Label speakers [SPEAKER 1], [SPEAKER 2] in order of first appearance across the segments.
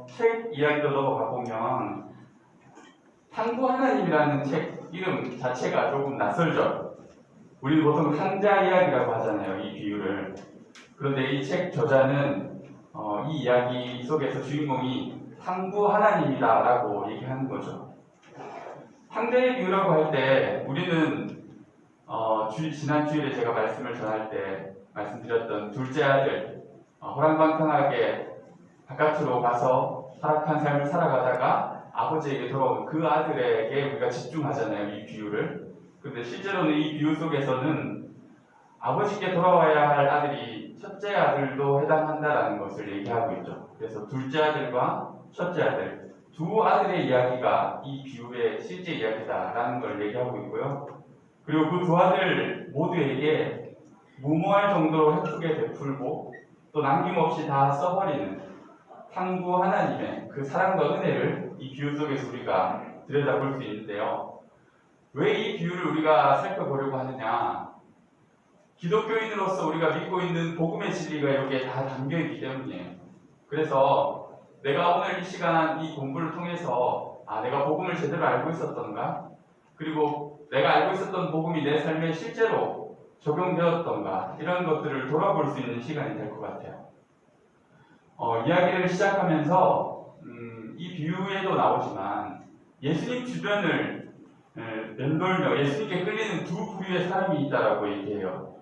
[SPEAKER 1] 책 이야기로 넘어가 보면 탕구 하나님이라는 책 이름 자체가 조금 낯설죠. 우리는 보통 탕자 이야기라고 하잖아요, 이 비유를. 그런데 이 책 저자는 이 이야기 속에서 주인공이 탕구 하나님이다라고 얘기하는 거죠. 탕자의 비유라고 할 때 우리는 지난 주일에 제가 말씀을 전할 때 말씀드렸던 둘째 아들 호랑방탕하게 바깥으로 가서 타락한 삶을 살아가다가 아버지에게 돌아온 그 아들에게 우리가 집중하잖아요, 이 비유를. 그런데 실제로는 이 비유 속에서는 아버지께 돌아와야 할 아들이 첫째 아들도 해당한다라는 것을 얘기하고 있죠. 그래서 둘째 아들과 첫째 아들 두 아들의 이야기가 이 비유의 실제 이야기다라는 걸 얘기하고 있고요. 그리고 그 두 아들 모두에게 무모할 정도로 혜택에 베풀고 또 남김없이 다 써버리는 탕구 하나님의 그 사랑과 은혜를 이 비유 속에서 우리가 들여다볼 수 있는데요. 왜 이 비유를 우리가 살펴보려고 하느냐? 기독교인으로서 우리가 믿고 있는 복음의 진리가 여기에 다 담겨있기 때문이에요. 그래서 내가 오늘 이 시간 이 공부를 통해서 내가 복음을 제대로 알고 있었던가? 그리고 내가 알고 있었던 복음이 내 삶에 실제로 적용되었던가? 이런 것들을 돌아볼 수 있는 시간이 될 것 같아요. 이야기를 시작하면서 이 비유에도 나오지만 예수님 주변을 맴돌며 예수님께 끌리는 두 부류의 사람이 있다라고 얘기해요.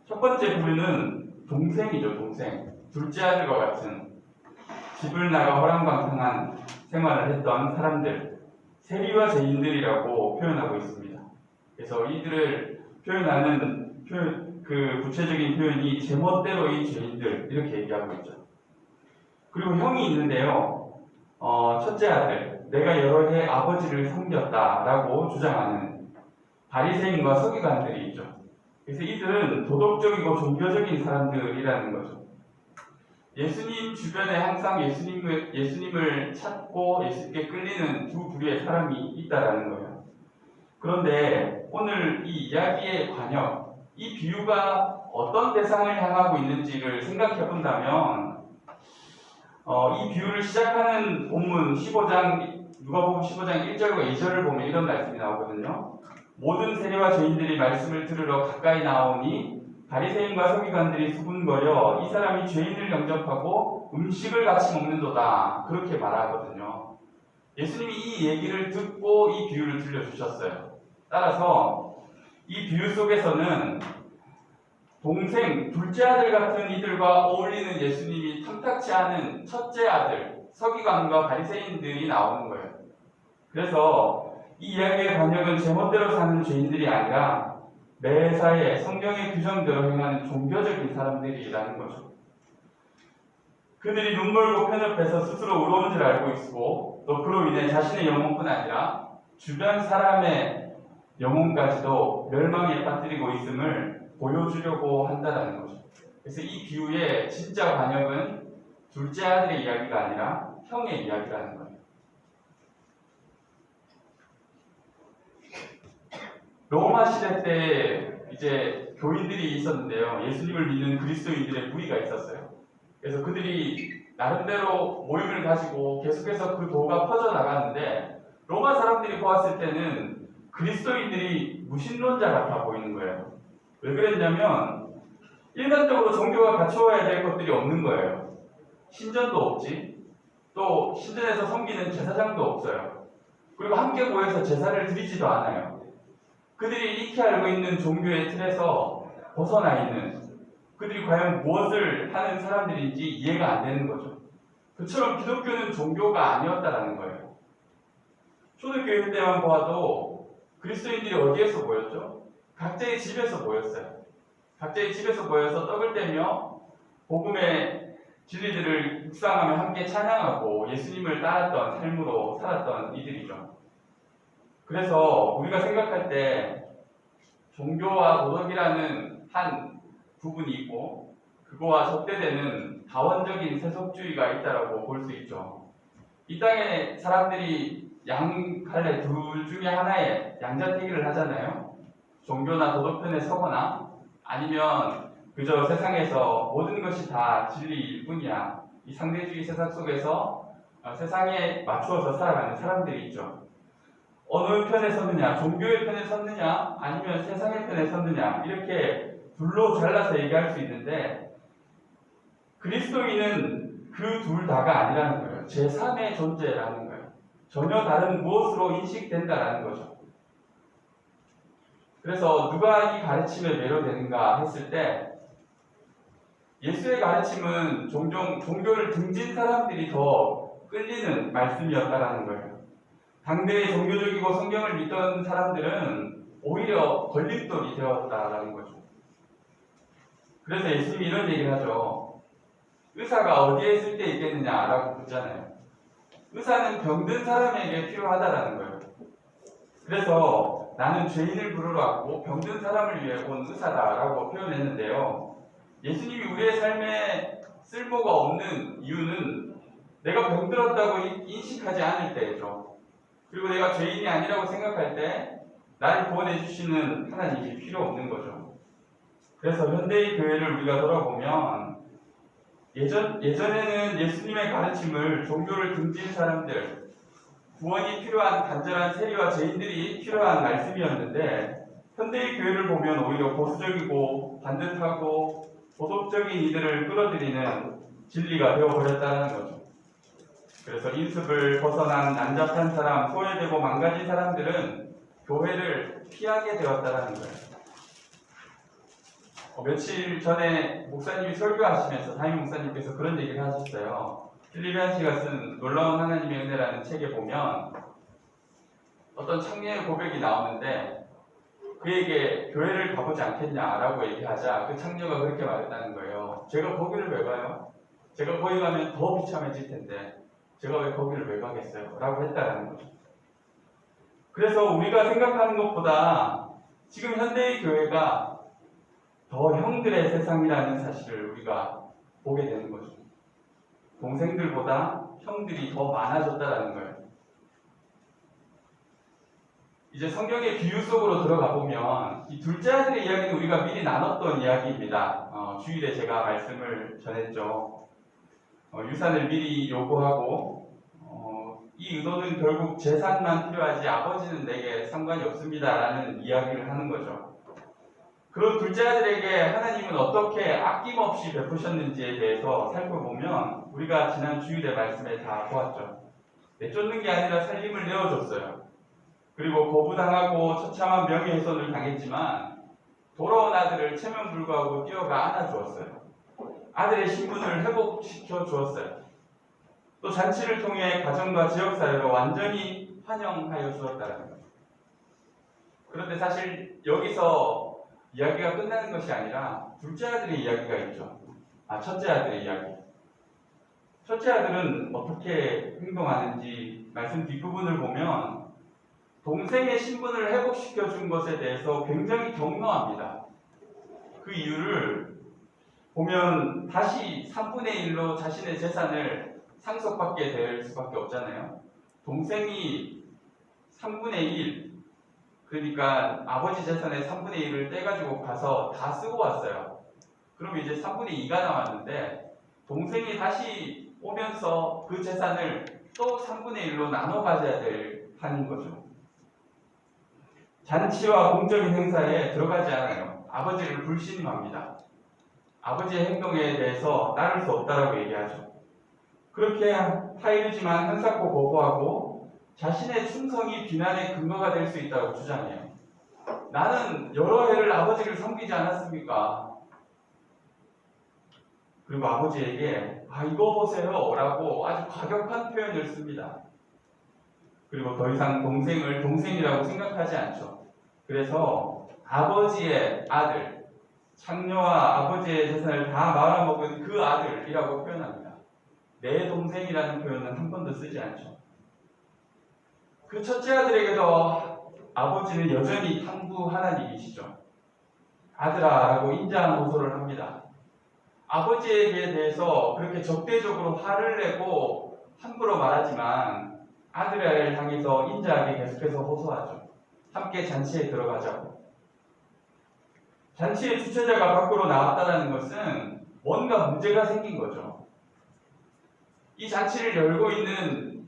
[SPEAKER 1] 첫 번째 부류는 동생이죠, 동생. 둘째 아들과 같은 집을 나가 호랑방탕한 생활을 했던 사람들, 세리와 죄인들이라고 표현하고 있습니다. 그래서 이들을 표현하는 그 구체적인 표현이 제멋대로인 죄인들 이렇게 얘기하고 있죠. 그리고 형이 있는데요. 첫째 아들, 내가 여러 해 아버지를 섬겼다라고 주장하는 바리새인과 서기관들이 있죠. 그래서 이들은 도덕적이고 종교적인 사람들이라는 거죠. 예수님 주변에 항상 예수님을 찾고 예수님께 끌리는 두 부류의 사람이 있다라는 거예요. 그런데 오늘 이 이야기의 관역, 이 비유가 어떤 대상을 향하고 있는지를 생각해 본다면 이 비유를 시작하는 본문 15장, 누가복음 15장 1절과 2절을 보면 이런 말씀이 나오거든요. 모든 세리와 죄인들이 말씀을 들으러 가까이 나오니 바리새인과 서기관들이 수군거려 이 사람이 죄인을 영접하고 음식을 같이 먹는도다. 그렇게 말하거든요. 예수님이 이 얘기를 듣고 이 비유를 들려주셨어요. 따라서 이 비유 속에서는 동생, 둘째 아들 같은 이들과 어울리는 예수님이 탐탁치 않은 첫째 아들, 서기관과 바리새인들이 나오는 거예요. 그래서 이 이야기의 번역은 제멋대로 사는 죄인들이 아니라 매사에 성경의 규정대로 행하는 종교적인 사람들이라는 거죠. 그들이 눈멀고 편협해서 스스로 의로운 줄 알고 있고 또 그로 인해 자신의 영혼뿐 아니라 주변 사람의 영혼까지도 멸망에 빠뜨리고 있음을 보여주려고 한다는 거죠. 그래서 이 비유의 진짜 반역은 둘째 아들의 이야기가 아니라 형의 이야기라는 거예요. 로마 시대 때 이제 교인들이 있었는데요. 예수님을 믿는 그리스도인들의 무리가 있었어요. 그래서 그들이 나름대로 모임을 가지고 계속해서 그 도가 퍼져나갔는데 로마 사람들이 보았을 때는 그리스도인들이 무신론자 같아 보이는 거예요. 왜 그랬냐면 일반적으로 종교가 갖추어야 될 것들이 없는 거예요. 신전도 없지, 또 신전에서 섬기는 제사장도 없어요. 그리고 함께 모여서 제사를 드리지도 않아요. 그들이 익히 알고 있는 종교의 틀에서 벗어나 있는, 그들이 과연 무엇을 하는 사람들인지 이해가 안 되는 거죠. 그처럼 기독교는 종교가 아니었다라는 거예요. 초대교회 때만 보아도 그리스도인들이 어디에서 모였죠? 각자의 집에서 모였어요. 각자의 집에서 모여서 떡을 떼며 복음의 진리들을 묵상하며 함께 찬양하고 예수님을 따랐던 삶으로 살았던 이들이죠. 그래서 우리가 생각할 때 종교와 도덕이라는 한 부분이 있고 그거와 적대되는 다원적인 세속주의가 있다라고 볼 수 있죠. 이 땅에 사람들이 양갈래 둘 중에 하나의 양자택일을 하잖아요. 종교나 도덕 편에 서거나 아니면 그저 세상에서 모든 것이 다 진리일 뿐이야 이 상대주의 세상 속에서 세상에 맞추어서 살아가는 사람들이 있죠. 어느 편에 섰느냐, 종교의 편에 섰느냐, 아니면 세상의 편에 섰느냐, 이렇게 둘로 잘라서 얘기할 수 있는데, 그리스도인은 그 둘 다가 아니라는 거예요. 제3의 존재라는 거예요. 전혀 다른 무엇으로 인식된다라는 거죠. 그래서 누가 이 가르침에 매료되는가 했을 때, 예수의 가르침은 종종 종교를 등진 사람들이 더 끌리는 말씀이었다라는 거예요. 당대의 종교적이고 성경을 믿던 사람들은 오히려 걸림돌이 되었다라는 거죠. 그래서 예수님이 이런 얘기를 하죠. 의사가 어디에 쓸 데 있겠느냐라고 묻잖아요. 의사는 병든 사람에게 필요하다라는 거예요. 그래서 나는 죄인을 부르러 왔고 병든 사람을 위해 온 의사다라고 표현했는데요. 예수님이 우리의 삶에 쓸모가 없는 이유는 내가 병들었다고 인식하지 않을 때죠. 그리고 내가 죄인이 아니라고 생각할 때 나를 구원해 주시는 하나님이 필요 없는 거죠. 그래서 현대의 교회를 우리가 돌아보면 예전에는 예수님의 가르침을 종교를 등진 사람들, 구원이 필요한 간절한 세리와 죄인들이 필요한 말씀이었는데 현대의 교회를 보면 오히려 보수적이고 반듯하고 도덕적인 이들을 끌어들이는 진리가 되어버렸다는 거죠. 그래서 인습을 벗어난 난잡한 사람, 소외되고 망가진 사람들은 교회를 피하게 되었다는 거예요. 며칠 전에 목사님이 설교하시면서 담임 목사님께서 그런 얘기를 하셨어요. 필리비안 씨가 쓴 놀라운 하나님의 은혜라는 책에 보면 어떤 청년의 고백이 나오는데 그에게 교회를 가보지 않겠냐라고 얘기하자 그 창녀가 그렇게 말했다는 거예요. 제가 거기를 왜 가요? 제가 거기 가면 더 비참해질 텐데 제가 왜 거기를 왜 가겠어요? 라고 했다라는 거죠. 그래서 우리가 생각하는 것보다 지금 현대의 교회가 더 형들의 세상이라는 사실을 우리가 보게 되는 거죠. 동생들보다 형들이 더 많아졌다라는 거예요. 이제 성경의 비유 속으로 들어가 보면 이 둘째 아들의 이야기는 우리가 미리 나눴던 이야기입니다. 주일에 제가 말씀을 전했죠. 유산을 미리 요구하고 이 의도는 결국 재산만 필요하지 아버지는 내게 상관이 없습니다라는 이야기를 하는 거죠. 그런 둘째 아들에게 하나님은 어떻게 아낌없이 베푸셨는지에 대해서 살펴보면 우리가 지난 주일의 말씀에 다 보았죠. 내쫓는 게 아니라 살림을 내어줬어요. 그리고 거부당하고 처참한 명예훼손을 당했지만 돌아온 아들을 체면불구하고 뛰어가 안아주었어요. 아들의 신분을 회복시켜 주었어요. 또 잔치를 통해 가정과 지역사회로 완전히 환영하여 주었다는 거예요. 그런데 사실 여기서 이야기가 끝나는 것이 아니라 둘째 아들의 이야기가 있죠. 첫째 아들의 이야기. 첫째 아들은 어떻게 행동하는지 말씀 뒷부분을 보면 동생의 신분을 회복시켜 준 것에 대해서 굉장히 격노합니다. 그 이유를 보면 다시 3분의 1로 자신의 재산을 상속받게 될 수밖에 없잖아요. 동생이 3분의 1, 그러니까 아버지 재산의 3분의 1을 떼가지고 가서 다 쓰고 왔어요. 그럼 이제 3분의 2가 남았는데 동생이 다시 오면서 그 재산을 또 3분의 1로 나눠 가져야 될 판인 거죠. 잔치와 공적인 행사에 들어가지 않아요. 아버지를 불신임합니다. 아버지의 행동에 대해서 따를 수 없다라고 얘기하죠. 그렇게 타이르지만 한사코 거부하고 자신의 충성이 비난의 근거가 될 수 있다고 주장해요. 나는 여러 해를 아버지를 섬기지 않았습니까? 그리고 아버지에게 이거 보세요 라고 아주 과격한 표현을 씁니다. 그리고 더 이상 동생을 동생이라고 생각하지 않죠. 그래서 아버지의 아들, 창녀와 아버지의 재산을 다 말아먹은 그 아들이라고 표현합니다. 내 동생이라는 표현은 한 번도 쓰지 않죠. 그 첫째 아들에게도 아버지는 여전히 탕부하는 일이시죠. 아들아라고 인자한 호소를 합니다. 아버지에게 대해서 그렇게 적대적으로 화를 내고 함부로 말하지만 아들을 향해서 인자하게 계속해서 호소하죠. 함께 잔치에 들어가자고. 잔치의 주최자가 밖으로 나왔다는 것은 뭔가 문제가 생긴 거죠. 이 잔치를 열고 있는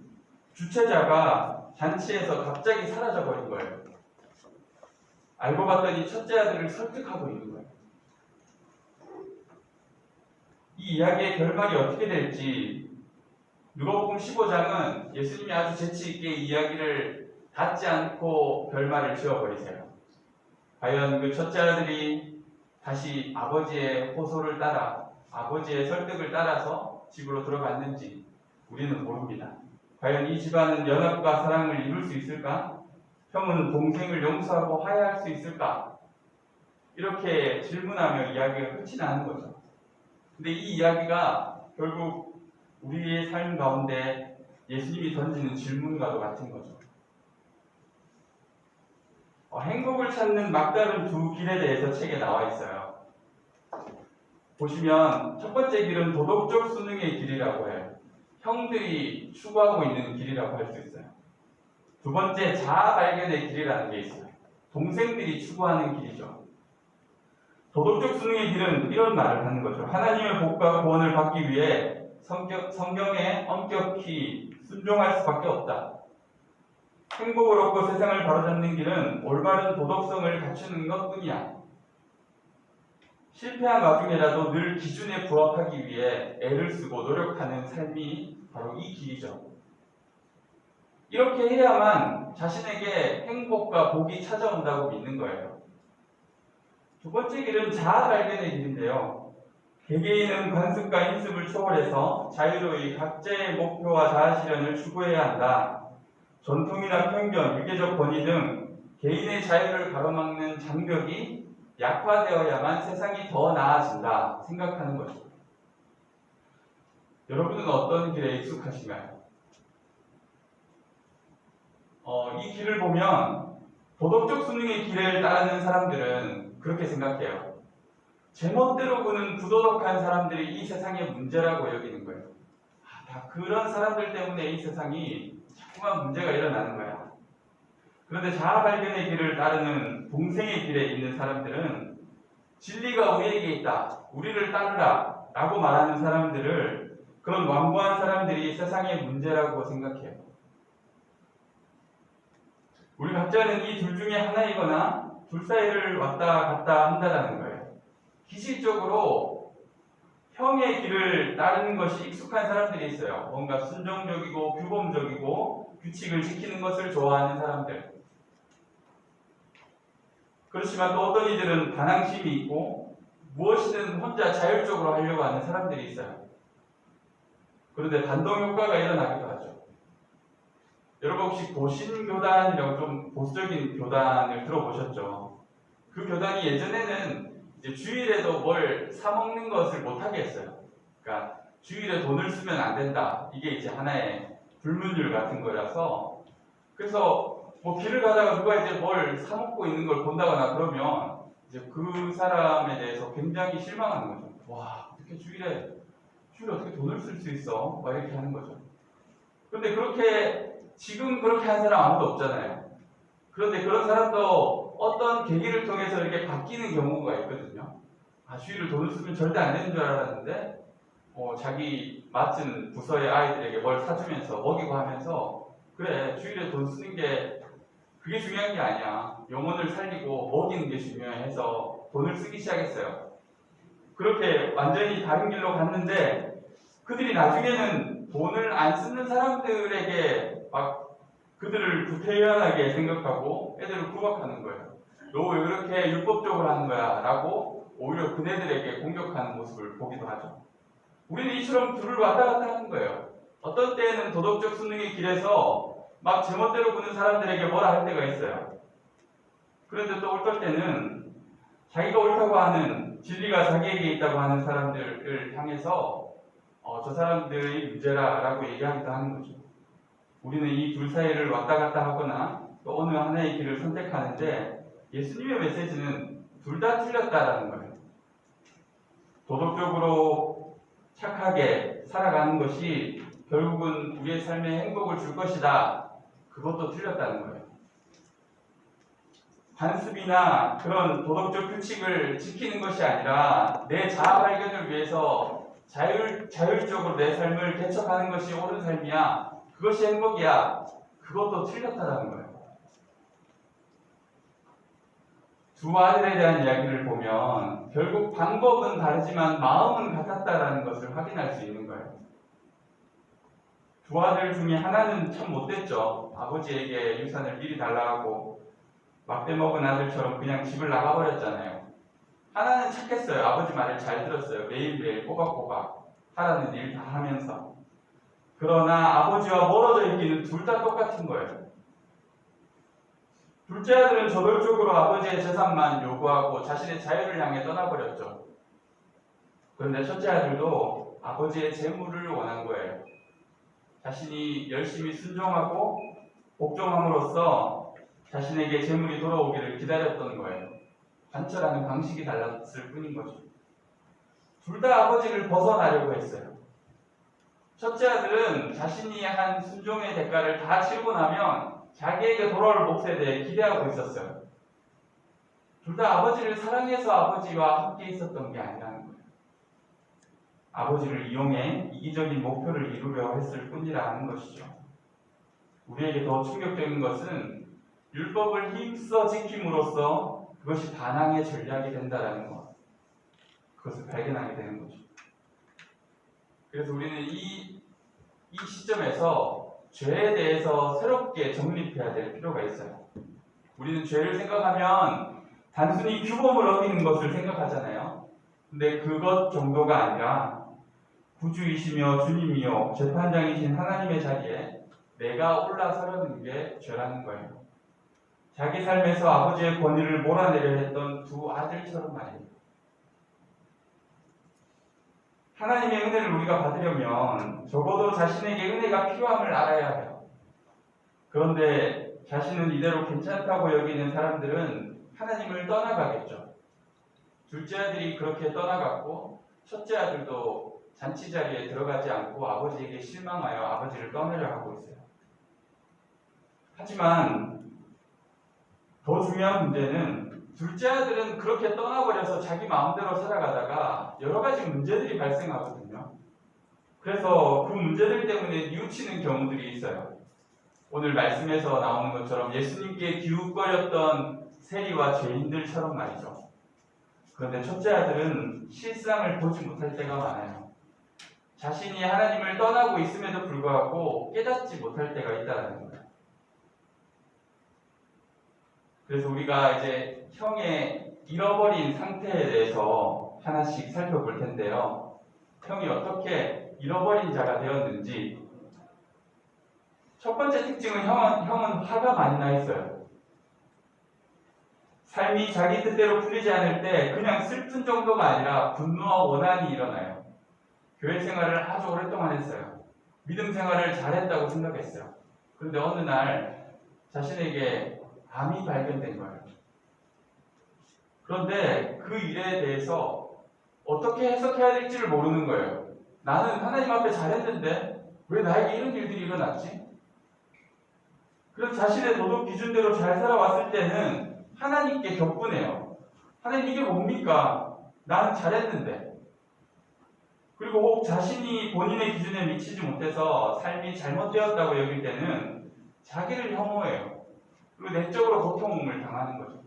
[SPEAKER 1] 주최자가 잔치에서 갑자기 사라져 버린 거예요. 알고 봤더니 첫째 아들을 설득하고 있는 거예요. 이 이야기의 결말이 어떻게 될지 누가복음 15장은 예수님이 아주 재치있게 이야기를 닫지 않고 결말을 지어버리세요. 과연 그 첫째 아들이 다시 아버지의 호소를 따라 아버지의 설득을 따라서 집으로 들어갔는지 우리는 모릅니다. 과연 이 집안은 연합과 사랑을 이룰 수 있을까? 형은 동생을 용서하고 화해할 수 있을까? 이렇게 질문하며 이야기가 끝이 나는 거죠. 근데 이 이야기가 결국 우리의 삶 가운데 예수님이 던지는 질문과도 같은 거죠. 행복을 찾는 막다른 두 길에 대해서 책에 나와 있어요. 보시면 첫 번째 길은 도덕적 수능의 길이라고 해요. 형들이 추구하고 있는 길이라고 할 수 있어요. 두 번째 자아 발견의 길이라는 게 있어요. 동생들이 추구하는 길이죠. 도덕적 수능의 길은 이런 말을 하는 거죠. 하나님의 복과 구원을 받기 위해 성경에 엄격히 순종할 수밖에 없다. 행복을 얻고 세상을 바로잡는 길은 올바른 도덕성을 갖추는 것뿐이야. 실패한 와중에라도 늘 기준에 부합하기 위해 애를 쓰고 노력하는 삶이 바로 이 길이죠. 이렇게 해야만 자신에게 행복과 복이 찾아온다고 믿는 거예요. 두 번째 길은 자아 발견의 길인데요. 개개인은 관습과 인습을 초월해서 자유로이 각자의 목표와 자아 실현을 추구해야 한다. 전통이나 편견, 유계적 권위 등 개인의 자유를 가로막는 장벽이 약화되어야만 세상이 더 나아진다 생각하는 거죠. 여러분은 어떤 길에 익숙하신가요? 이 길을 보면 도덕적 순응의 길을 따르는 사람들은 그렇게 생각해요. 제멋대로 구는 부도덕한 사람들이 이 세상의 문제라고 여기는 거예요. 다 그런 사람들 때문에 이 세상이 자꾸만 문제가 일어나는 거야. 그런데 자아 발견의 길을 따르는 동생의 길에 있는 사람들은 진리가 우리에게 있다, 우리를 따르라 라고 말하는 사람들을 그런 완고한 사람들이 세상의 문제라고 생각해요. 우리 각자는 이 둘 중에 하나이거나 둘 사이를 왔다 갔다 한다는 거예요. 기질적으로 형의 길을 따르는 것이 익숙한 사람들이 있어요. 뭔가 순종적이고 규범적이고 규칙을 지키는 것을 좋아하는 사람들. 그렇지만 또 어떤 이들은 반항심이 있고 무엇이든 혼자 자율적으로 하려고 하는 사람들이 있어요. 그런데 반동 효과가 일어나기도 하죠. 여러분 혹시 고신교단이라고 좀 보수적인 교단을 들어보셨죠? 그 교단이 예전에는 이제 주일에도 뭘 사먹는 것을 못하게 했어요. 그러니까 주일에 돈을 쓰면 안 된다. 이게 이제 하나의 불문율 같은 거라서, 그래서 뭐 길을 가다가 누가 이제 뭘 사먹고 있는 걸 본다거나 그러면 이제 그 사람에 대해서 굉장히 실망하는 거죠. 와, 어떻게 주일에 어떻게 돈을 쓸 수 있어? 막 이렇게 하는 거죠. 그런데 지금 그렇게 한 사람 아무도 없잖아요. 그런데 그런 사람도 어떤 계기를 통해서 이렇게 바뀌는 경우가 있거든요. 주일을 돈을 쓰면 절대 안 되는 줄 알았는데 자기 맡은 부서의 아이들에게 뭘 사주면서 먹이고 하면서, 그래, 주일에 돈 쓰는 게 그게 중요한 게 아니야, 영혼을 살리고 먹이는 게 중요해서 돈을 쓰기 시작했어요. 그렇게 완전히 다른 길로 갔는데 그들이 나중에는 돈을 안 쓰는 사람들에게 막 그들을 구태연하게 생각하고 애들을 구박하는 거예요. 너 왜 그렇게 율법적으로 하는 거야? 라고 오히려 그네들에게 공격하는 모습을 보기도 하죠. 우리는 이처럼 둘을 왔다 갔다 하는 거예요. 어떤 때에는 도덕적 순응의 길에서 막 제멋대로 구는 사람들에게 뭐라 할 때가 있어요. 그런데 또 어떨 때는 자기가 옳다고 하는, 진리가 자기에게 있다고 하는 사람들을 향해서 저 사람들이 문제라 라고 얘기하기도 하는 거죠. 우리는 이 둘 사이를 왔다 갔다 하거나 또 어느 하나의 길을 선택하는데 예수님의 메시지는 둘 다 틀렸다라는 거예요. 도덕적으로 착하게 살아가는 것이 결국은 우리의 삶에 행복을 줄 것이다. 그것도 틀렸다는 거예요. 관습이나 그런 도덕적 규칙을 지키는 것이 아니라 내 자아 발견을 위해서 자율적으로 내 삶을 개척하는 것이 옳은 삶이야. 그것이 행복이야. 그것도 틀렸다라는 거예요. 두 아들에 대한 이야기를 보면 결국 방법은 다르지만 마음은 같았다라는 것을 확인할 수 있는 거예요. 두 아들 중에 하나는 참 못됐죠. 아버지에게 유산을 미리 달라고 막대 먹은 아들처럼 그냥 집을 나가버렸잖아요. 하나는 착했어요. 아버지 말을 잘 들었어요. 매일매일 꼬박꼬박 하라는 일 다 하면서. 그러나 아버지와 멀어져 있기는 둘 다 똑같은 거예요. 둘째 아들은 저돌적으로 아버지의 재산만 요구하고 자신의 자유를 향해 떠나버렸죠. 그런데 첫째 아들도 아버지의 재물을 원한 거예요. 자신이 열심히 순종하고 복종함으로써 자신에게 재물이 돌아오기를 기다렸던 거예요. 관철하는 방식이 달랐을 뿐인 거죠. 둘 다 아버지를 벗어나려고 했어요. 첫째 아들은 자신이 한 순종의 대가를 다 치르고 나면 자기에게 돌아올 몫에 대해 기대하고 있었어요. 둘 다 아버지를 사랑해서 아버지와 함께 있었던 게 아니라는 거예요. 아버지를 이용해 이기적인 목표를 이루려 했을 뿐이라는 것이죠. 우리에게 더 충격적인 것은 율법을 힘써 지킴으로써 그것이 반항의 전략이 된다는 것. 그것을 발견하게 되는 거죠. 그래서 우리는 이 시점에서 죄에 대해서 새롭게 정립해야 될 필요가 있어요. 우리는 죄를 생각하면 단순히 규범을 어기는 것을 생각하잖아요. 근데 그것 정도가 아니라 구주이시며 주님이요 재판장이신 하나님의 자리에 내가 올라서려는 게 죄라는 거예요. 자기 삶에서 아버지의 권위를 몰아내려 했던 두 아들처럼 말입니다. 하나님의 은혜를 우리가 받으려면 적어도 자신에게 은혜가 필요함을 알아야 해요. 그런데 자신은 이대로 괜찮다고 여기는 사람들은 하나님을 떠나가겠죠. 둘째 아들이 그렇게 떠나갔고 첫째 아들도 잔치 자리에 들어가지 않고 아버지에게 실망하여 아버지를 떠나려 하고 있어요. 하지만 더 중요한 문제는 둘째 아들은 그렇게 떠나버려서 자기 마음대로 살아가다가 여러 가지 문제들이 발생하거든요. 그래서 그 문제들 때문에 뉘우치는 경우들이 있어요. 오늘 말씀에서 나오는 것처럼 예수님께 기웃거렸던 세리와 죄인들처럼 말이죠. 그런데 첫째 아들은 실상을 보지 못할 때가 많아요. 자신이 하나님을 떠나고 있음에도 불구하고 깨닫지 못할 때가 있다는 거예요. 그래서 우리가 이제 형의 잃어버린 상태에 대해서 하나씩 살펴볼 텐데요. 형이 어떻게 잃어버린 자가 되었는지. 첫 번째 특징은 형은 화가 많이 나 있어요. 삶이 자기 뜻대로 풀리지 않을 때 그냥 슬픈 정도가 아니라 분노와 원한이 일어나요. 교회 생활을 아주 오랫동안 했어요. 믿음 생활을 잘했다고 생각했어요. 그런데 어느 날 자신에게 암이 발견된 거예요. 그런데 그 일에 대해서 어떻게 해석해야 될지를 모르는 거예요. 나는 하나님 앞에 잘했는데 왜 나에게 이런 일들이 일어났지? 그래서 자신의 도덕 기준대로 잘 살아왔을 때는 하나님께 격분해요. 하나님 이게 뭡니까? 나는 잘했는데. 그리고 혹 자신이 본인의 기준에 미치지 못해서 삶이 잘못되었다고 여길 때는 자기를 혐오해요. 그리고 내적으로 고통을 당하는 거죠.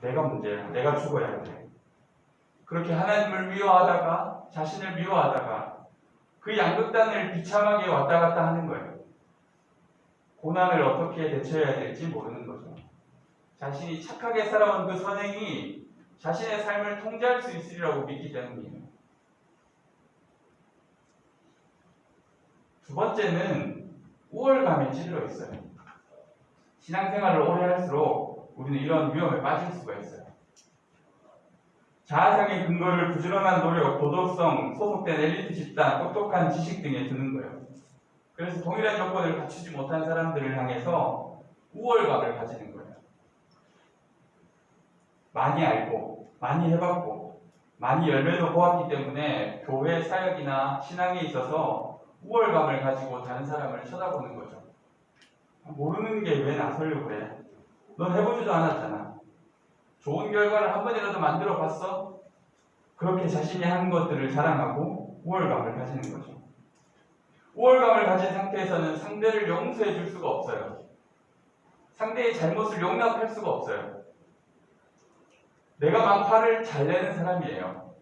[SPEAKER 1] 내가 문제야. 내가 죽어야 돼. 그렇게 하나님을 미워하다가 자신을 미워하다가 그 양극단을 비참하게 왔다 갔다 하는 거예요. 고난을 어떻게 대처해야 될지 모르는 거죠. 자신이 착하게 살아온 그 선행이 자신의 삶을 통제할 수 있으리라고 믿기 때문이에요. 두 번째는 우월감에 찔려 있어요. 신앙생활을 오래 할수록 우리는 이런 위험에 빠질 수가 있어요. 자아상의 근거를 부지런한 노력, 도덕성, 소속된 엘리트 집단, 똑똑한 지식 등에 두는 거예요. 그래서 동일한 조건을 갖추지 못한 사람들을 향해서 우월감을 가지는 거예요. 많이 알고, 많이 해봤고, 많이 열매도 보았기 때문에 교회 사역이나 신앙에 있어서 우월감을 가지고 다른 사람을 쳐다보는 거죠. 모르는 게 왜 나서려고 그래? 넌 해보지도 않았잖아. 좋은 결과를 한 번이라도 만들어 봤어? 그렇게 자신이 한 것들을 자랑하고 우월감을 가지는 거죠. 우월감을 가진 상태에서는 상대를 용서해 줄 수가 없어요. 상대의 잘못을 용납할 수가 없어요. 내가 막 화를 잘 내는 사람이에요.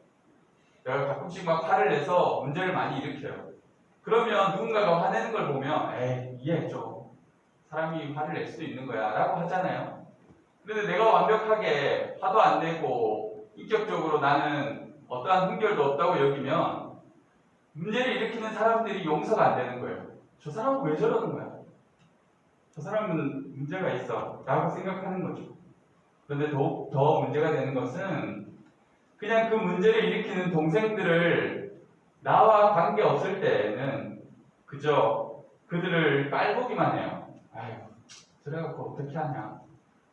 [SPEAKER 1] 내가 가끔씩 막 화를 내서 문제를 많이 일으켜요. 그러면 누군가가 화내는 걸 보면 에이, 이해해줘. 사람이 화를 낼 수도 있는 거야 라고 하잖아요. 그런데 내가 완벽하게 화도 안 내고 인격적으로 나는 어떠한 훈결도 없다고 여기면 문제를 일으키는 사람들이 용서가 안 되는 거예요. 저 사람은 왜 저러는 거야? 저 사람은 문제가 있어 라고 생각하는 거죠. 그런데 더욱 더 문제가 되는 것은 그냥 그 문제를 일으키는 동생들을 나와 관계 없을 때에는 그저 그들을 깔보기만 해요. 아유, 저래갖고 어떻게 하냐?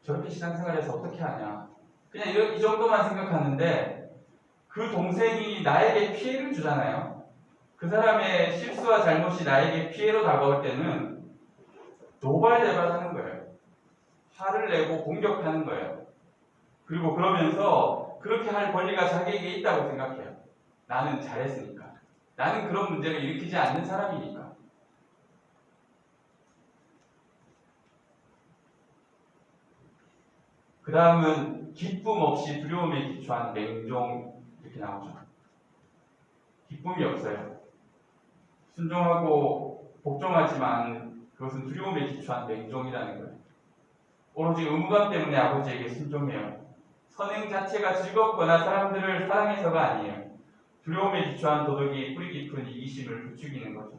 [SPEAKER 1] 저렇게 신앙생활해서 어떻게 하냐? 그냥 이 정도만 생각하는데 그 동생이 나에게 피해를 주잖아요. 그 사람의 실수와 잘못이 나에게 피해로 다가올 때는 노발대발하는 거예요. 화를 내고 공격하는 거예요. 그리고 그러면서 그렇게 할 권리가 자기에게 있다고 생각해요. 나는 잘했으니까. 나는 그런 문제를 일으키지 않는 사람이니까. 그 다음은 기쁨 없이 두려움에 기초한 맹종 이렇게 나오죠. 기쁨이 없어요. 순종하고 복종하지만 그것은 두려움에 기초한 맹종이라는 거예요. 오로지 의무감 때문에 아버지에게 순종해요. 선행 자체가 즐겁거나 사람들을 사랑해서가 아니에요. 두려움에 기초한 도덕이 뿌리 깊은 이기심을 부추기는 거죠.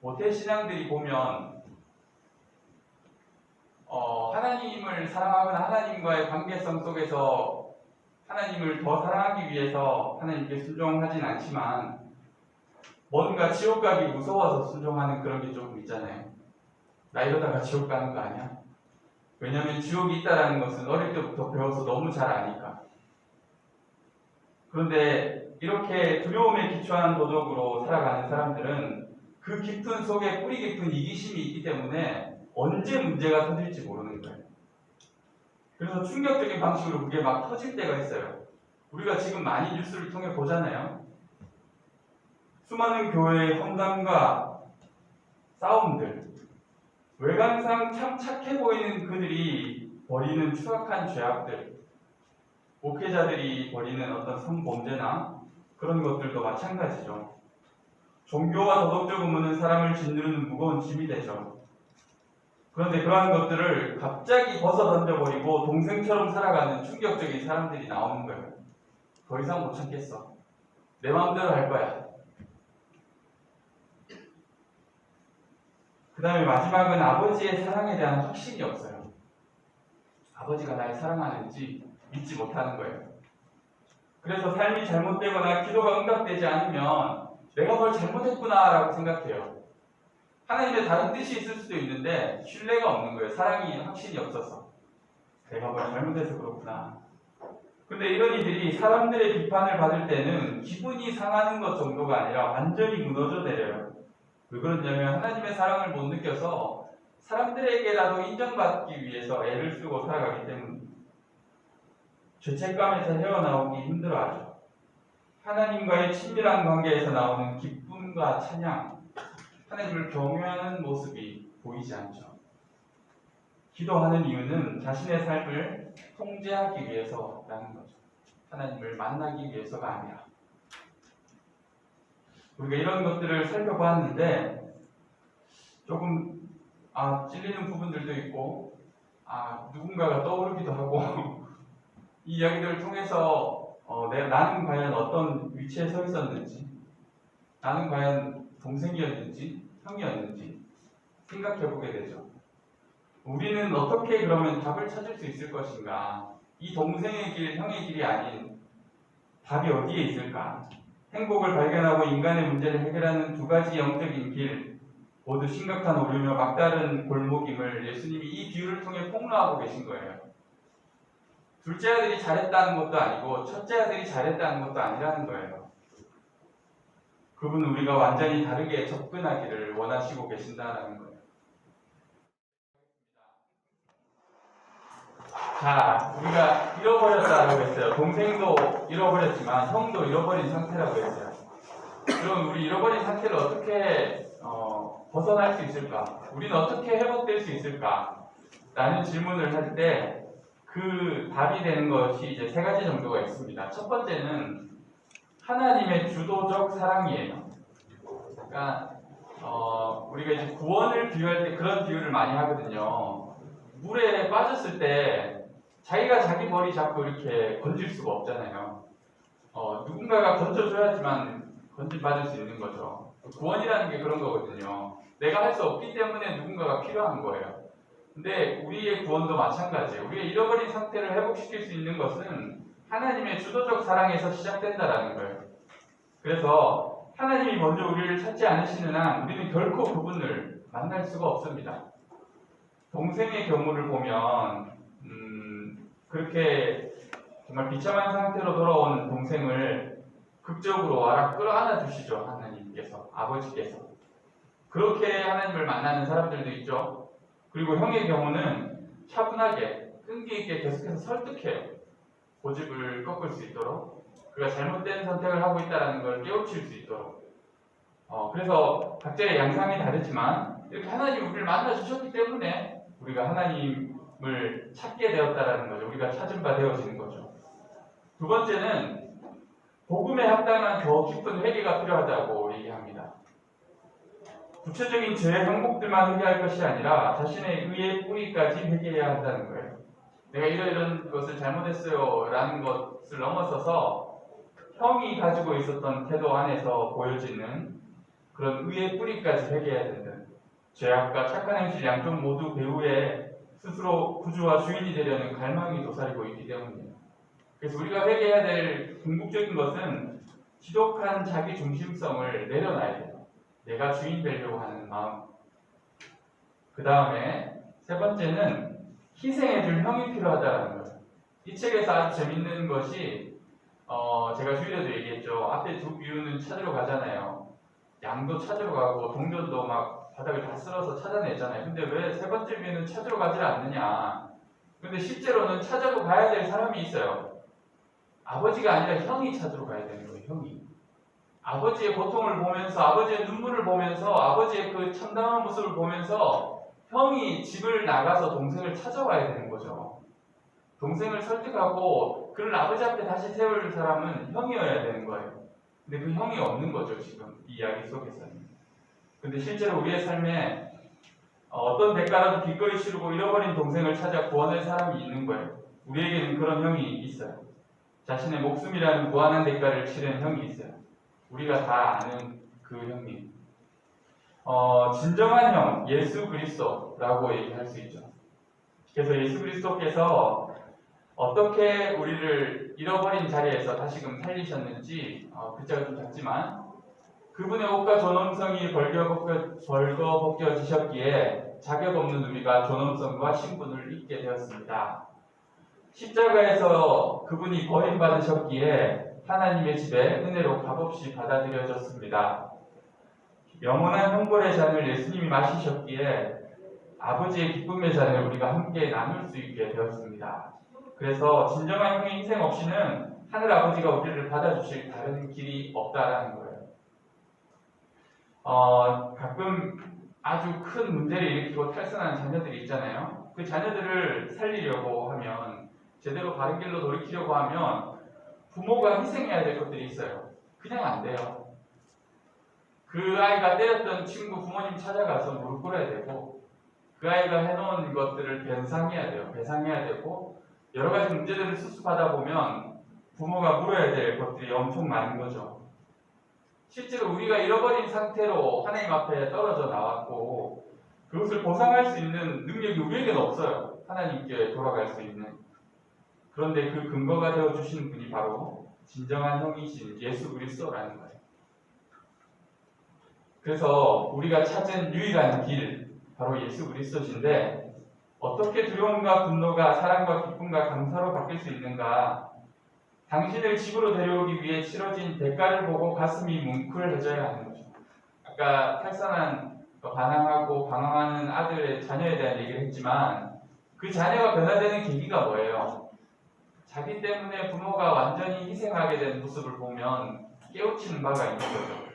[SPEAKER 1] 모태신앙들이 보면 하나님을 사랑하거나 하나님과의 관계성 속에서 하나님을 더 사랑하기 위해서 하나님께 순종하진 않지만 뭔가 지옥 가기 무서워서 순종하는 그런 게 조금 있잖아요. 나 이러다가 지옥 가는 거 아니야? 왜냐하면 지옥이 있다는 것은 어릴 때부터 배워서 너무 잘 아니까. 그런데 이렇게 두려움에 기초한 도덕으로 살아가는 사람들은 그 깊은 속에 뿌리 깊은 이기심이 있기 때문에 언제 문제가 터질지 모르는 거예요. 그래서 충격적인 방식으로 그게 막 터질 때가 있어요. 우리가 지금 많이 뉴스를 통해 보잖아요. 수많은 교회의 험담과 싸움들, 외관상 참 착해 보이는 그들이 벌이는 추악한 죄악들, 목회자들이 벌이는 어떤 성범죄나 그런 것들도 마찬가지죠. 종교와 도덕적 의무는 사람을 짓누르는 무거운 짐이 되죠. 그런데 그러한 것들을 갑자기 벗어 던져버리고 동생처럼 살아가는 충격적인 사람들이 나오는 거예요. 더 이상 못 참겠어. 내 마음대로 할 거야. 그 다음에 마지막은 아버지의 사랑에 대한 확신이 없어요. 아버지가 날 사랑하는지 믿지 못하는 거예요. 그래서 삶이 잘못되거나 기도가 응답되지 않으면 내가 뭘 잘못했구나 라고 생각해요. 하나님의 다른 뜻이 있을 수도 있는데 신뢰가 없는 거예요. 사랑이 확신이 없어서. 내가 뭘 잘못해서 그렇구나. 근데 이런 이들이 사람들의 비판을 받을 때는 기분이 상하는 것 정도가 아니라 완전히 무너져 내려요. 왜 그러냐면 하나님의 사랑을 못 느껴서 사람들에게라도 인정받기 위해서 애를 쓰고 살아가기 때문입니다. 죄책감에서 헤어나오기 힘들어하죠. 하나님과의 친밀한 관계에서 나오는 기쁨과 찬양, 하나님을 경외하는 모습이 보이지 않죠. 기도하는 이유는 자신의 삶을 통제하기 위해서라는 거죠. 하나님을 만나기 위해서가 아니라. 우리가 이런 것들을 살펴보았는데 조금 찔리는 부분들도 있고 누군가가 떠오르기도 하고 이 이야기들을 통해서 나는 과연 어떤 위치에 서 있었는지, 나는 과연 동생이었는지 형이었는지 생각해보게 되죠. 우리는 어떻게 그러면 답을 찾을 수 있을 것인가? 이 동생의 길, 형의 길이 아닌 답이 어디에 있을까? 행복을 발견하고 인간의 문제를 해결하는 두 가지 영적인 길, 모두 심각한 오류며 막다른 골목임을 예수님이 이 비유를 통해 폭로하고 계신 거예요. 둘째 아들이 잘했다는 것도 아니고 첫째 아들이 잘했다는 것도 아니라는 거예요. 그분은 우리가 완전히 다르게 접근하기를 원하시고 계신다는 거예요. 자, 우리가 잃어버렸다라고 했어요. 동생도 잃어버렸지만 형도 잃어버린 상태라고 했어요. 그럼 우리 잃어버린 상태를 어떻게 벗어날 수 있을까? 우리는 어떻게 회복될 수 있을까? 라는 질문을 할 때 그 답이 되는 것이 이제 세 가지 정도가 있습니다. 첫 번째는 하나님의 주도적 사랑이에요. 그러니까 우리가 이제 구원을 비유할 때 그런 비유를 많이 하거든요. 물에 빠졌을 때 자기가 자기 머리 잡고 이렇게 건질 수가 없잖아요. 누군가가 건져줘야지만 건진받을 수 있는 거죠. 구원이라는 게 그런 거거든요. 내가 할 수 없기 때문에 누군가가 필요한 거예요. 근데 우리의 구원도 마찬가지예요. 우리의 잃어버린 상태를 회복시킬 수 있는 것은 하나님의 주도적 사랑에서 시작된다라는 거예요. 그래서 하나님이 먼저 우리를 찾지 않으시는 한 우리는 결코 그분을 만날 수가 없습니다. 동생의 경우를 보면 그렇게 정말 비참한 상태로 돌아온 동생을 극적으로 와라 끌어안아 주시죠. 하나님께서, 아버지께서. 그렇게 하나님을 만나는 사람들도 있죠. 그리고 형의 경우는 차분하게 끈기 있게 계속해서 설득해요. 고집을 꺾을 수 있도록, 그가 잘못된 선택을 하고 있다는 걸 깨우칠 수 있도록. 그래서 각자의 양상이 다르지만 이렇게 하나님이 우리를 만나 주셨기 때문에 우리가 하나님을 찾게 되었다라는 거죠. 우리가 찾은 바 되어지는 거죠. 두 번째는 복음에 합당한 더 깊은 회개가 필요하다고 얘기합니다. 구체적인 죄의 항목들만 회개할 것이 아니라 자신의 의의 뿌리까지 회개해야 한다는 거예요. 내가 이런 것을 잘못했어요 라는 것을 넘어서서 형이 가지고 있었던 태도 안에서 보여지는 그런 의의 뿌리까지 회개해야 된다는 거예요. 죄악과 착한 행실 양쪽 모두 배후에 스스로 구주와 주인이 되려는 갈망이 도사리고 있기 때문이에요. 그래서 우리가 회개해야 될 궁극적인 것은 지독한 자기 중심성을 내려놔야 돼요. 내가 주인 되려고 하는 마음. 그 다음에 세 번째는 희생해줄 형이 필요하다는 거예요. 이 책에서 아주 재밌는 것이 제가 주일에도 얘기했죠. 앞에 두 비유는 찾으러 가잖아요. 양도 찾으러 가고 동전도 막 바닥을 다 쓸어서 찾아내잖아요. 근데 왜 세 번째 비유는 찾으러 가지 않느냐? 근데 실제로는 찾으러 가야 될 사람이 있어요. 아버지가 아니라 형이 찾으러 가야 되는 거예요. 형이. 아버지의 고통을 보면서, 아버지의 눈물을 보면서, 아버지의 그 참담한 모습을 보면서 형이 집을 나가서 동생을 찾아와야 되는 거죠. 동생을 설득하고 그를 아버지 앞에 다시 세울 사람은 형이어야 되는 거예요. 근데 그 형이 없는 거죠, 지금 이 이야기 속에서는. 근데 실제로 우리의 삶에 어떤 대가라도 기꺼이 치르고 잃어버린 동생을 찾아 구원할 사람이 있는 거예요. 우리에게는 그런 형이 있어요. 자신의 목숨이라는 무한한 대가를 치른 형이 있어요. 우리가 다 아는 그 형님. 진정한 형, 예수 그리스도라고 얘기할 수 있죠. 그래서 예수 그리스도께서 어떻게 우리를 잃어버린 자리에서 다시금 살리셨는지, 글자가 좀 작지만, 그분의 옷과 존엄성이 벌거벗겨지셨기에 자격 없는 우리가 존엄성과 신분을 잊게 되었습니다. 십자가에서 그분이 버림받으셨기에 하나님의 집에 은혜로 값없이 받아들여졌습니다. 영원한 형벌의 잔을 예수님이 마시셨기에 아버지의 기쁨의 잔을 우리가 함께 나눌 수 있게 되었습니다. 그래서 진정한 형의 희생 없이는 하늘 아버지가 우리를 받아주실 다른 길이 없다라는 거예요. 가끔 아주 큰 문제를 일으키고 탈선하는 자녀들이 있잖아요. 그 자녀들을 살리려고 하면, 제대로 바른 길로 돌이키려고 하면 부모가 희생해야 될 것들이 있어요. 그냥 안 돼요. 그 아이가 때렸던 친구 부모님 찾아가서 무릎 꿇어야 되고, 그 아이가 해놓은 것들을 변상해야 돼요. 배상해야 되고, 여러 가지 문제들을 수습하다 보면 부모가 물어야 될 것들이 엄청 많은 거죠. 실제로 우리가 잃어버린 상태로 하나님 앞에 떨어져 나왔고, 그것을 보상할 수 있는 능력이 우리에게는 없어요. 하나님께 돌아갈 수 있는. 그런데 그 근거가 되어주시는 분이 바로 진정한 형이신 예수 그리스도라는 거예요. 그래서 우리가 찾은 유일한 길, 바로 예수 그리스도신데, 어떻게 두려움과 분노가 사랑과 기쁨과 감사로 바뀔 수 있는가? 당신을 집으로 데려오기 위해 치러진 대가를 보고 가슴이 뭉클해져야 하는 거죠. 아까 탈선한, 반항하고 방황하는 아들의 자녀에 대한 얘기를 했지만, 그 자녀가 변화되는 계기가 뭐예요? 자기 때문에 부모가 완전히 희생하게 된 모습을 보면 깨우치는 바가 있는 거죠.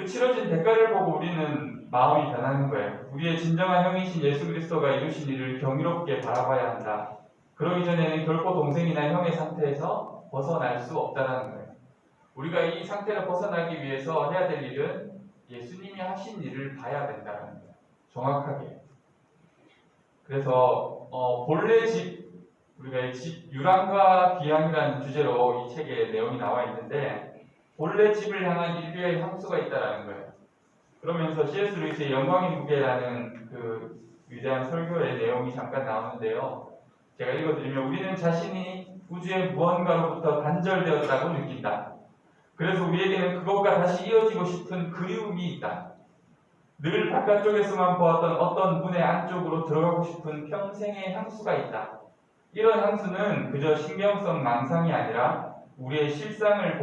[SPEAKER 1] 치러진 대가를 보고 우리는 마음이 변하는 거예요. 우리의 진정한 형이신 예수 그리스도가 이루신 일을 경이롭게 바라봐야 한다. 그러기 전에는 결코 동생이나 형의 상태에서 벗어날 수 없다는 거예요. 우리가 이 상태를 벗어나기 위해서 해야 될 일은 예수님이 하신 일을 봐야 된다는 거예요. 정확하게. 그래서 본래 집, 우리가 이 집 유랑과 비양이라는 주제로 이 책에 내용이 나와 있는데 본래 집을 향한 인류의 향수가 있다는 거예요. 그러면서 C.S. 루이스의 영광의 무게라는 그 위대한 설교의 내용이 잠깐 나오는데요. 제가 읽어드리면 우리는 자신이 우주의 무언가로부터 단절되었다고 느낀다. 그래서 우리에게는 그것과 다시 이어지고 싶은 그리움이 있다. 늘 바깥쪽에서만 보았던 어떤 문의 안쪽으로 들어가고 싶은 평생의 향수가 있다. 이런 향수는 그저 신경성 망상이 아니라 우리의 실상을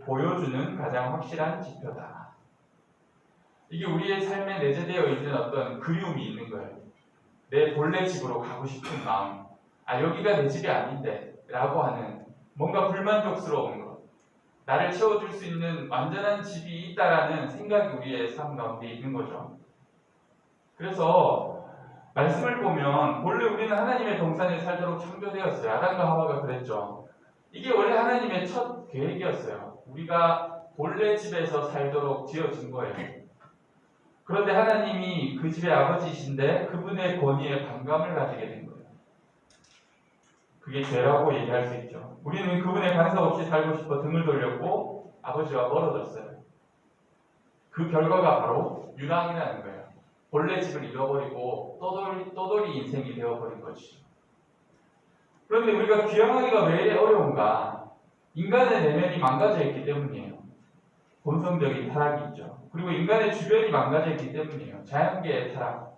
[SPEAKER 1] 보여주는 가장 확실한 지표다. 이게 우리의 삶에 내재되어 있는 어떤 그리움이 있는 거예요. 내 본래 집으로 가고 싶은 마음. 여기가 내 집이 아닌데 라고 하는 뭔가 불만족스러운 것. 나를 채워줄 수 있는 완전한 집이 있다라는 생각이 우리의 삶 가운데 있는 거죠. 그래서 말씀을 보면 본래 우리는 하나님의 동산에 살도록 창조되었어요. 아담과 하와가 그랬죠. 이게 원래 하나님의 첫 계획이었어요. 우리가 본래 집에서 살도록 지어진 거예요. 그런데 하나님이 그 집의 아버지이신데 그분의 권위에 반감을 가지게 된 거예요. 그게 죄라고 얘기할 수 있죠. 우리는 그분의 간섭 없이 살고 싶어 등을 돌렸고 아버지와 멀어졌어요. 그 결과가 바로 유랑이라는 거예요. 본래 집을 잃어버리고 떠돌이 인생이 되어버린 것이죠. 그런데 우리가 귀향하기가 왜 이래 어려운가? 인간의 내면이 망가져 있기 때문이에요. 본성적인 타락이 있죠. 그리고 인간의 주변이 망가져 있기 때문이에요. 자연계의 타락.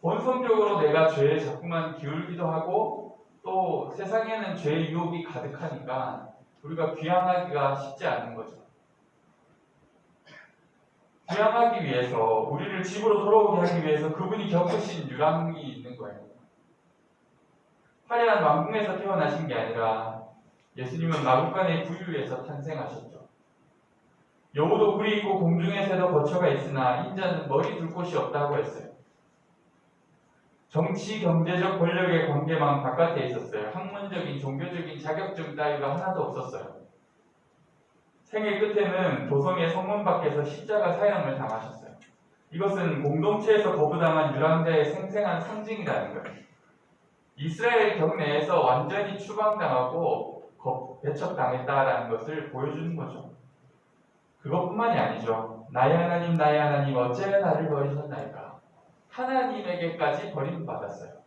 [SPEAKER 1] 본성적으로 내가 죄에 자꾸만 기울기도 하고 또 세상에는 죄의 유혹이 가득하니까 우리가 귀향하기가 쉽지 않은 거죠. 귀향하기 위해서 우리를 집으로 돌아오게 하기 위해서 그분이 겪으신 유랑이 있는 거예요. 화려한 왕궁에서 태어나신 게 아니라 예수님은 마구간의 구유에서 탄생하셨죠. 여우도 굴이 있고 공중의 새도 거처가 있으나 인자는 머리 둘 곳이 없다고 했어요. 정치, 경제적 권력의 관계만 바깥에 있었어요. 학문적인, 종교적인 자격증 따위가 하나도 없었어요. 생애 끝에는 도성의 성문 밖에서 십자가 사형을 당하셨어요. 이것은 공동체에서 거부당한 유랑자의 생생한 상징이라는 거예요. 이스라엘 경내에서 완전히 추방당하고 배척당했다라는 것을 보여주는 거죠. 그것뿐만이 아니죠. 나의 하나님 어찌하여 나를 버리셨나이까. 하나님에게까지 버림받았어요.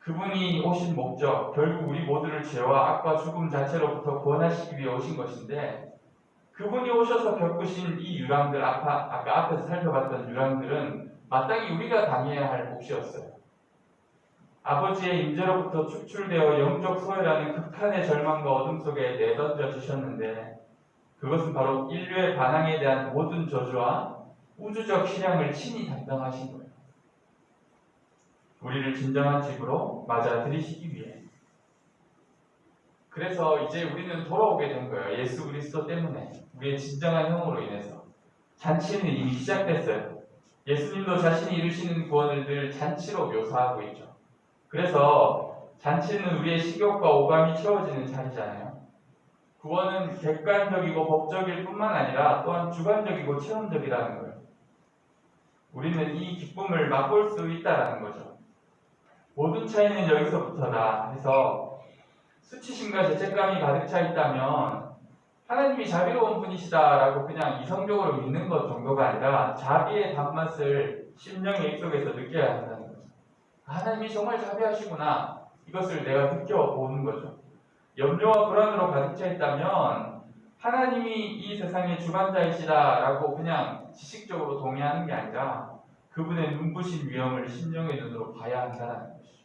[SPEAKER 1] 그분이 오신 목적, 결국 우리 모두를 죄와 악과 죽음 자체로부터 구원하시기 위해 오신 것인데 그분이 오셔서 겪으신 이 유랑들, 아까 앞에서 살펴봤던 유랑들은 마땅히 우리가 당해야 할 몫이었어요. 아버지의 임재로부터 축출되어 영적 소외라는 극한의 절망과 어둠 속에 내던져 주셨는데 그것은 바로 인류의 반항에 대한 모든 저주와 우주적 실향을 친히 담당하신 거예요. 우리를 진정한 집으로 맞아들이시기 위해. 그래서 이제 우리는 돌아오게 된 거예요. 예수 그리스도 때문에. 우리의 진정한 형으로 인해서. 잔치는 이미 시작됐어요. 예수님도 자신이 이루시는 구원을 늘 잔치로 묘사하고 있죠. 그래서 잔치는 우리의 식욕과 오감이 채워지는 자리잖아요. 구원은 객관적이고 법적일 뿐만 아니라 또한 주관적이고 체험적이라는 거예요. 우리는 이 기쁨을 맛볼 수 있다는 거죠. 모든 차이는 여기서부터다 해서 수치심과 죄책감이 가득 차 있다면 하나님이 자비로운 분이시다라고 그냥 이성적으로 믿는 것 정도가 아니라 자비의 단맛을 심령의 입속에서 느껴야 한다는 거죠. 하나님이 정말 자비하시구나. 이것을 내가 느껴보는 거죠. 염려와 불안으로 가득 차 있다면 하나님이 이 세상의 주관자이시다라고 그냥 지식적으로 동의하는 게 아니라 그분의 눈부신 위엄을 심령의 눈으로 봐야 한다는 것이죠.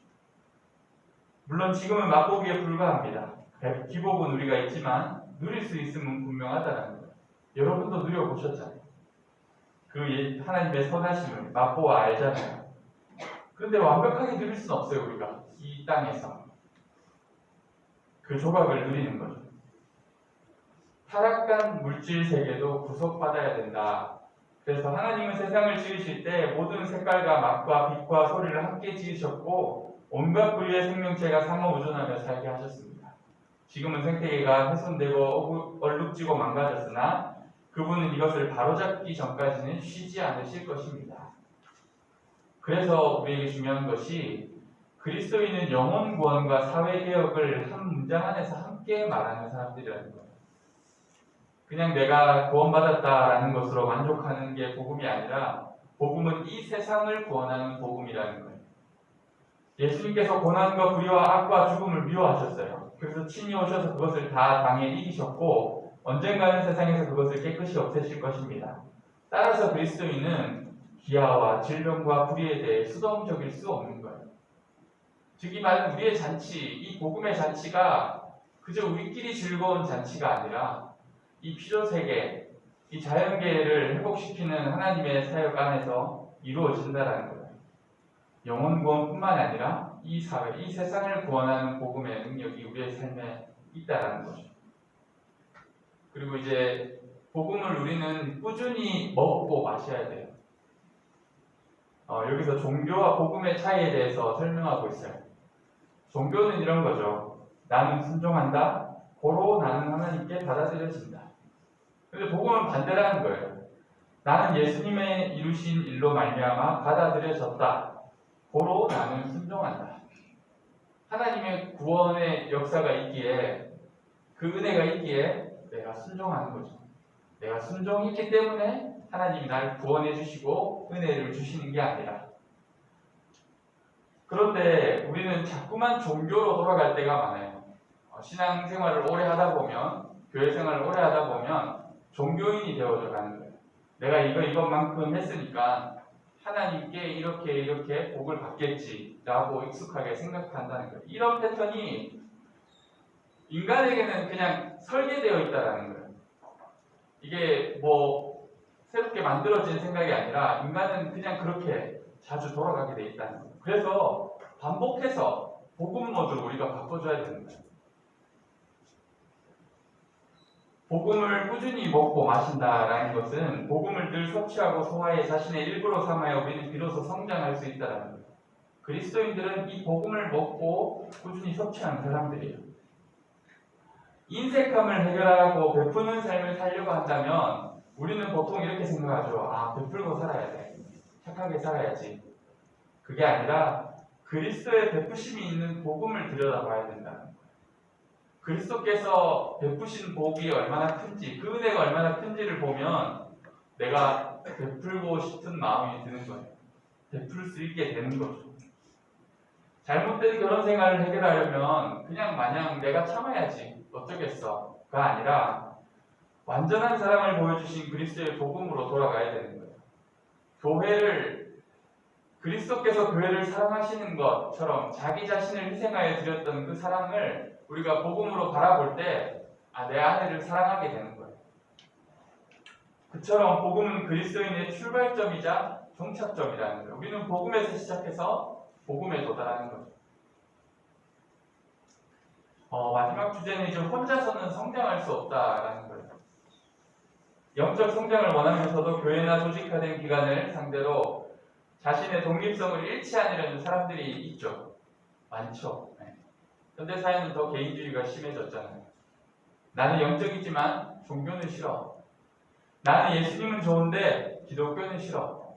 [SPEAKER 1] 물론 지금은 맛보기에 불과합니다. 기복은 우리가 있지만 누릴 수 있음은 분명하다는 거예요. 여러분도 누려보셨잖아요. 그 하나님의 선하심을 맛보아 알잖아요. 그런데 완벽하게 누릴 수는 없어요. 우리가 이 땅에서. 그 조각을 누리는 거죠. 타락한 물질 세계도 구속받아야 된다. 그래서 하나님은 세상을 지으실 때 모든 색깔과 맛과 빛과 소리를 함께 지으셨고 온갖 부류의 생명체가 상호우존하며 살게 하셨습니다. 지금은 생태계가 훼손되고 얼룩지고 망가졌으나 그분은 이것을 바로잡기 전까지는 쉬지 않으실 것입니다. 그래서 우리에게 중요한 것이 그리스도인은 영혼 구원과 사회 개혁을 한 문장 안에서 함께 말하는 사람들이라는 거예요. 그냥 내가 구원받았다라는 것으로 만족하는 게 복음이 아니라 복음은 이 세상을 구원하는 복음이라는 거예요. 예수님께서 고난과 불의와 악과 죽음을 미워하셨어요. 그래서 친히 오셔서 그것을 다 당해 이기셨고 언젠가는 세상에서 그것을 깨끗이 없애실 것입니다. 따라서 그리스도인은 기아와 질병과 불의에 대해 수동적일 수 없는 거예요. 즉 이 말은 우리의 잔치, 이 복음의 잔치가 그저 우리끼리 즐거운 잔치가 아니라 이 피조세계, 이 자연계를 회복시키는 하나님의 사역 안에서 이루어진다는 거예요. 영혼 구원뿐만 아니라 이 사회, 이 세상을 구원하는 복음의 능력이 우리의 삶에 있다는 거죠. 그리고 이제 복음을 우리는 꾸준히 먹고 마셔야 돼요. 여기서 종교와 복음의 차이에 대해서 설명하고 있어요. 종교는 이런 거죠. 나는 순종한다. 고로 나는 하나님께 받아들여진다. 근데 복음은 반대라는 거예요. 나는 예수님의 이루신 일로 말미암아 받아들여졌다. 고로 나는 순종한다. 하나님의 구원의 역사가 있기에 그 은혜가 있기에 내가 순종하는 거죠. 내가 순종이 있기 때문에 하나님이 나를 구원해 주시고 은혜를 주시는 게 아니라. 그런데 우리는 자꾸만 종교로 돌아갈 때가 많아요. 신앙생활을 오래 하다 보면, 교회 생활을 오래 하다 보면 종교인이 되어져 가는 거예요. 내가 이것만큼 했으니까 하나님께 이렇게 복을 받겠지라고 익숙하게 생각한다는 거예요. 이런 패턴이 인간에게는 그냥 설계되어 있다는 거예요. 이게 뭐 새롭게 만들어진 생각이 아니라 인간은 그냥 그렇게 자주 돌아가게 돼 있다는 거예요. 그래서 반복해서 복음 모드로 우리가 바꿔줘야 되는 거예요. 복음을 꾸준히 먹고 마신다라는 것은 복음을 늘 섭취하고 소화해 자신의 일부로 삼아야 우리는 비로소 성장할 수 있다는 거예요. 그리스도인들은 이 복음을 먹고 꾸준히 섭취하는 사람들이에요. 인색함을 해결하고 베푸는 삶을 살려고 한다면 우리는 보통 이렇게 생각하죠. 베풀고 살아야 돼. 착하게 살아야지. 그게 아니라 그리스도의 베푸심이 있는 복음을 들여다봐야 된다는 거예요. 그리스도께서 베푸신 복이 얼마나 큰지, 그 은혜가 얼마나 큰지를 보면 내가 베풀고 싶은 마음이 드는 거예요. 베풀 수 있게 되는 거죠. 잘못된 결혼 생활을 해결하려면 그냥 마냥 내가 참아야지 어쩌겠어가 아니라 완전한 사랑을 보여주신 그리스도의 복음으로 돌아가야 되는 거예요. 그리스도께서 교회를 사랑하시는 것처럼 자기 자신을 희생하여 드렸던 그 사랑을 우리가 복음으로 바라볼 때 내 아내를 사랑하게 되는 거예요. 그처럼 복음은 그리스도인의 출발점이자 종착점이라는 거예요. 우리는 복음에서 시작해서 복음에 도달하는 거죠. 마지막 주제는 이제 혼자서는 성장할 수 없다라는 거예요. 영적 성장을 원하면서도 교회나 조직화된 기관을 상대로 자신의 독립성을 잃지 않으려는 사람들이 있죠. 많죠. 현대 사회는 더 개인주의가 심해졌잖아요. 나는 영적이지만 종교는 싫어. 나는 예수님은 좋은데 기독교는 싫어.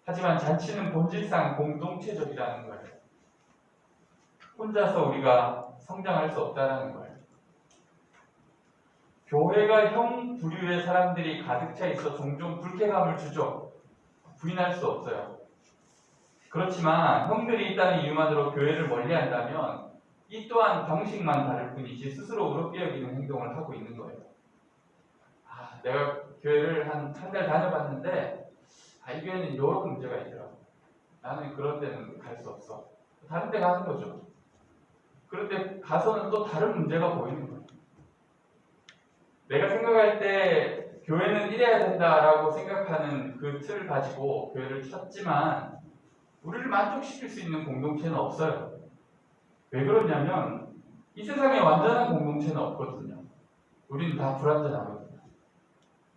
[SPEAKER 1] 하지만 잔치는 본질상 공동체적이라는 거예요. 혼자서 우리가 성장할 수 없다는 거예요. 교회가 형 부류의 사람들이 가득 차 있어 종종 불쾌감을 주죠. 부인할 수 없어요. 그렇지만 형들이 있다는 이유만으로 교회를 멀리한다면 이 또한 방식만 다를 뿐이지 스스로 의롭게 여기는 행동을 하고 있는 거예요. 내가 교회를 한 달 다녀봤는데 이 교회는 이런 문제가 있더라고. 나는 그런 데는 갈 수 없어. 다른 데 가는 거죠. 그런데 가서는 또 다른 문제가 보이는 거예요. 내가 생각할 때 교회는 이래야 된다라고 생각하는 그 틀을 가지고 교회를 찾지만 우리를 만족시킬 수 있는 공동체는 없어요. 왜 그러냐면 이 세상에 완전한 공동체는 없거든요. 우리는 다 불완전하거든요.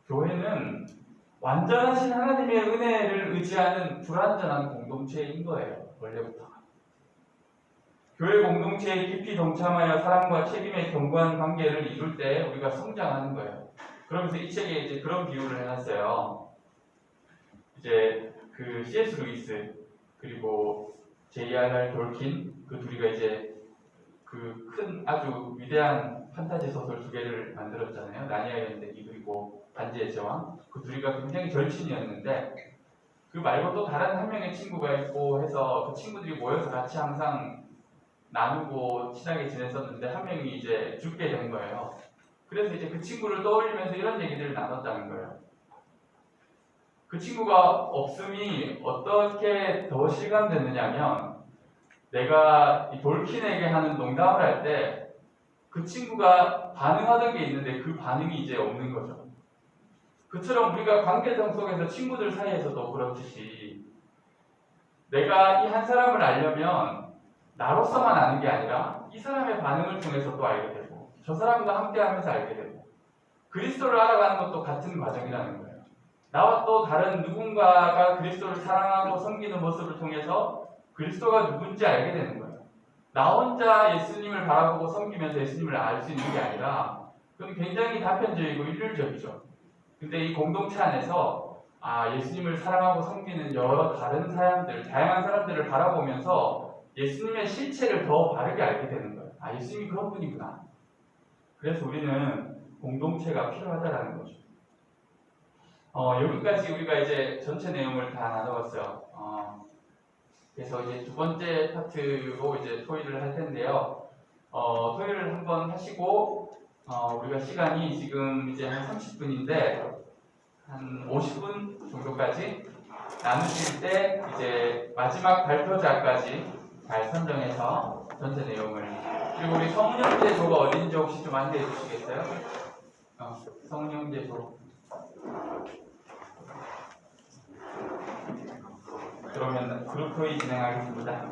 [SPEAKER 1] 교회는 완전하신 하나님의 은혜를 의지하는 불완전한 공동체인 거예요. 원래부터. 교회 공동체에 깊이 동참하여 사랑과 책임의 견고한 관계를 이룰 때 우리가 성장하는 거예요. 그러면서 이 책에 이제 그런 비유를 해놨어요. 이제 그 C.S. 루이스 그리고 J.R.R. 돌킨 그 둘이가 이제 그 큰 아주 위대한 판타지 소설 두 개를 만들었잖아요. 나니아의 연대기 그리고 반지의 제왕. 그 둘이가 굉장히 절친이었는데 그 말고 또 다른 한 명의 친구가 있고 해서 그 친구들이 모여서 같이 항상 나누고 친하게 지냈었는데 한 명이 이제 죽게 된 거예요. 그래서 이제 그 친구를 떠올리면서 이런 얘기들을 나눴다는 거예요. 그 친구가 없음이 어떻게 더 실감됐느냐면 내가 이 돌킨에게 하는 농담을 할 때 그 친구가 반응하던 게 있는데 그 반응이 이제 없는 거죠. 그처럼 우리가 관계성 속에서 친구들 사이에서도 그렇듯이 내가 이 한 사람을 알려면 나로서만 아는 게 아니라 이 사람의 반응을 통해서 또 알게 되고 저 사람과 함께 하면서 알게 되고 그리스도를 알아가는 것도 같은 과정이라는 거예요. 나와 또 다른 누군가가 그리스도를 사랑하고 섬기는 모습을 통해서 그리스도가 누군지 알게 되는 거예요. 나 혼자 예수님을 바라보고 섬기면서 예수님을 알 수 있는 게 아니라 그건 굉장히 단편적이고 일률적이죠. 근데 이 공동체 안에서 예수님을 사랑하고 섬기는 여러 다른 사람들, 다양한 사람들을 바라보면서 예수님의 실체를 더 바르게 알게 되는 거예요. 예수님이 그런 분이구나. 그래서 우리는 공동체가 필요하다라는 거죠. 여기까지 우리가 이제 전체 내용을 다 나눠봤어요. 그래서 이제 두 번째 파트로 이제 토의를 할 텐데요. 토의를 한번 하시고, 우리가 시간이 지금 이제 한 30분인데, 한 50분 정도까지 나누실 때 이제 마지막 발표자까지 잘 선정해서 전체 내용을. 그리고 우리 성령제조가 어딘지 혹시 좀 안내해 주시겠어요? 성령제조. 그러면 그룹 토의 진행하겠습니다.